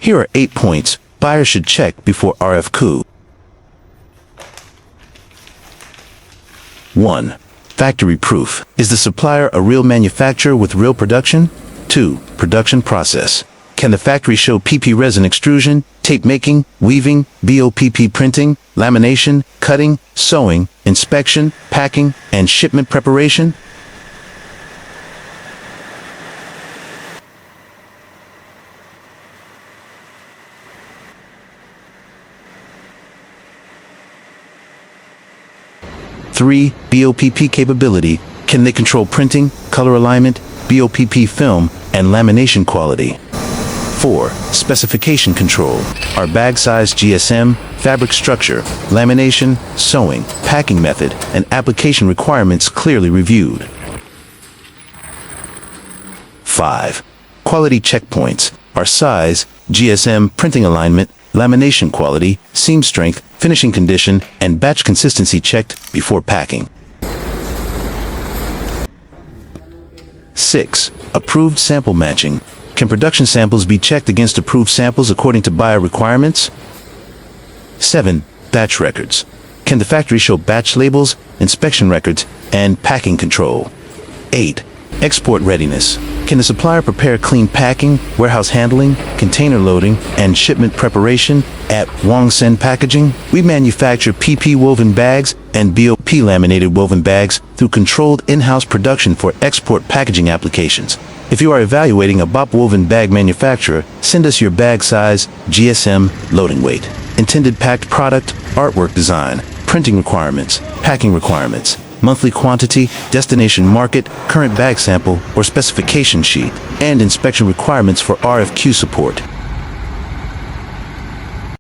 Here are 8 points buyers should check before RFQ. 1. Factory proof. Is the supplier a real manufacturer with real production? 2. Production process. Can the factory show PP resin extrusion, tape making, weaving, BOPP printing, lamination, cutting, sewing, inspection, packing, and shipment preparation? 3. BOPP capability. Can they control printing, color alignment, BOPP film, and lamination quality? 4. Specification control. Are bag size, GSM, fabric structure, lamination, sewing, packing method, and application requirements clearly reviewed? 5. Quality checkpoints. Are size, GSM, printing alignment, lamination quality, seam strength, finishing condition, and batch consistency checked before packing? 6. Approved sample matching. Can production samples be checked against approved samples according to buyer requirements? 7. Batch records. Can the factory show batch labels, inspection records, and packing control? 8. Export readiness. Can the supplier prepare clean packing, warehouse handling, container loading, and shipment preparation at Huong Packaging? We manufacture PP woven bags and BOPP laminated woven bags through controlled in-house production for export packaging applications. If you are evaluating a BOPP Woven Bag Manufacturer, send us your bag size, GSM, loading weight, intended packed product, artwork design, printing requirements, packing requirements, monthly quantity, destination market, current bag sample or specification sheet, and inspection requirements for RFQ support.